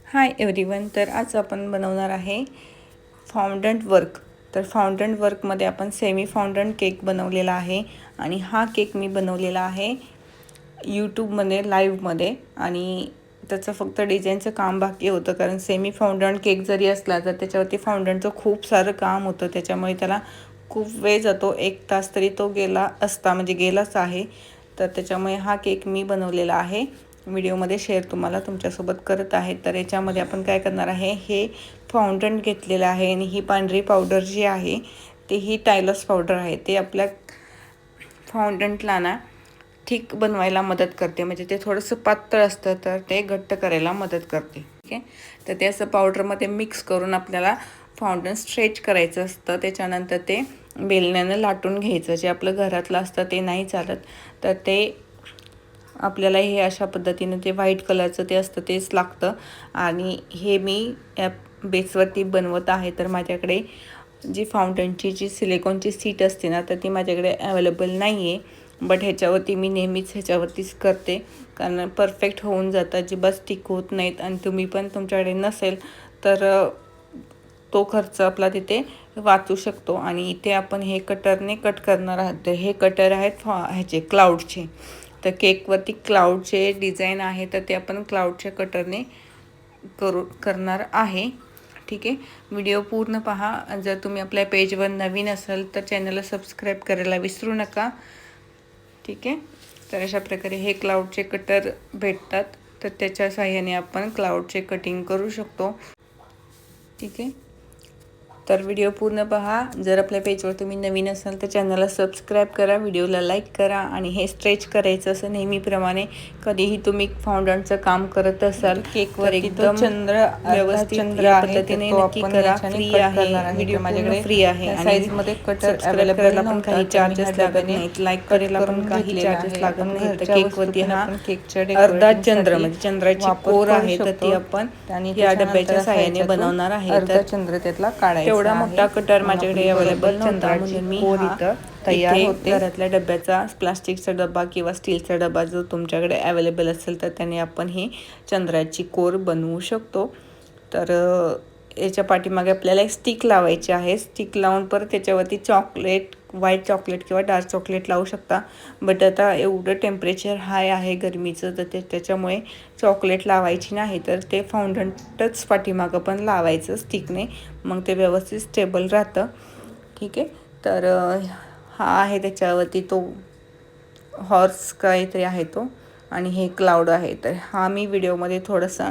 Hi everyone. तर आज आपण बनवणार आहे फाउंडंट वर्क. तर फाउंडंट वर्कमध्ये आपण सेमी फाउंडंट केक बनवलेला आहे आणि हा केक मी बनवलेला आहे यूट्यूबमध्ये लाईव्हमध्ये. आणि त्याचं फक्त डिझाईनचं काम बाकी होतं, कारण सेमी फाउंडंट केक जरी असला तर त्याच्यावरती फाउंडंटचं खूप सारं काम होतं, त्याच्यामुळे त्याला खूप वेळ जातो. 1 तास तरी तो गेला असता, म्हणजे गेलाच आहे. तर त्याच्यामुळे हा केक मी बनवलेला आहे, व्हिडिओमध्ये शेअर तुम्हाला तुमच्यासोबत करत आहे. तर याच्यामध्ये आपण काय करणार आहे, हे फाउंडंट घेतलेलं आहे आणि ही पांढरी पावडर जी आहे ती ही टायलस पावडर आहे. ते आपल्या फाउंडंटला ना थिक बनवायला मदत करते, म्हणजे ते थोडंसं पातळ असतं तर ते घट्ट करायला मदत करते. ठीक आहे. तर ते असं पावडरमध्ये मिक्स करून आपल्याला फाउंडंट स्ट्रेच करायचं असतं. त्याच्यानंतर ते बेलण्यानं लाटून घ्यायचं. जे आपलं घरातलं असतं ते नाही चालत, तर ते आपल्याला हे अशा पद्धतीनं ते व्हाईट कलरचं ते असतं तेच लागतं. आणि हे मी या बेसवरती बनवत आहे. तर माझ्याकडे जी फाउंडंटची जी सिलिकॉनची सीट असते ना, तर ती माझ्याकडे अवेलेबल नाही आहे. बट ह्याच्यावरती मी नेहमीच ह्याच्यावरतीच करते, कारण परफेक्ट होऊन जातात, जी बस स्टिक होत नाहीत. आणि तुम्ही पण तुमच्याकडे नसेल तर तो खर्च आपला तिथे वाचू शकतो. आणि इथे आपण हे कटरने कट करणार आहोत. तर हे कटर आहेत ह्याचे क्लाउडचे. तर केकवरती क्लाउडचे डिझाईन आहे, तर ते आपण क्लाउडच्या कटरने करणार आहे. ठीक आहे. व्हिडिओ पूर्ण पहा. जर तुम्ही आपल्या पेजवर नवीन असाल तर चॅनलला सबस्क्राईब करायला विसरू नका. ठीक आहे. तर अशा प्रकारे हे क्लाउडचे कटर भेटतात, तर त्याच्या साहाय्याने आपण क्लाउडचे कटिंग करू शकतो. ठीक आहे. तर व्हिडिओ पूर्ण पहा. जर आपल्या पेजवर तुम्ही नवीन असाल तर चॅनलला सबस्क्राईब करा, व्हिडिओला लाईक करा. आणि हे स्ट्रेच करायचं असं नेहमीप्रमाणे कधीही तुम्ही फाउंडंटचं काम करत असाल, केकवर एकदम चंद्र व्यवस्थित या पद्धतीने नक्की करा. फ्री आहे, व्हिडिओ माझ्याकडे फ्री आहे. आणि साईजमध्ये कटर अवेलेबल पण काही चार्जेस लागत नाहीत, लाईक करायला पण काही चार्जेस लागत नाहीत. तर केकवरती हा अर्धा चंद्र म्हणजे चंद्राची कोर आहे, तर ती आपण या डब्याच्या साहाय्याने बनवणार आहे. अर्धा चंद्र त्यातला काढायचा. एवढा मोठा कटर माझ्याकडे अवेलेबल नव्हता, म्हणून मी हा तयार होते घरातल्या डब्याचा प्लास्टिकचा डबा किंवा स्टीलचा डबा जो तुमच्याकडे अवेलेबल असेल तर त्याने आपण ही चंद्राची कोर बनवू शकतो. तर याच्या पाठीमागे आपल्याला एक स्टिक लावायची आहे. स्टिक लावून परत त्याच्यावरती चॉकलेट, व्हाईट चॉकलेट किंवा डार्क चॉकलेट लावू शकता. बट आता एवढं टेम्परेचर हाय आहे गरमीचं, तर त्याच्यामुळे चॉकलेट लावायची नाही, तर ते फाउंडंटच पाठीमागं पण लावायचं स्टिकने, मग ते व्यवस्थित स्टेबल राहतं. ठीक आहे. तर हा आहे त्याच्यावरती तो हॉर्स काहीतरी आहे तो, आणि हे क्लाउड आहे. तर हा मी व्हिडिओमध्ये थोडासा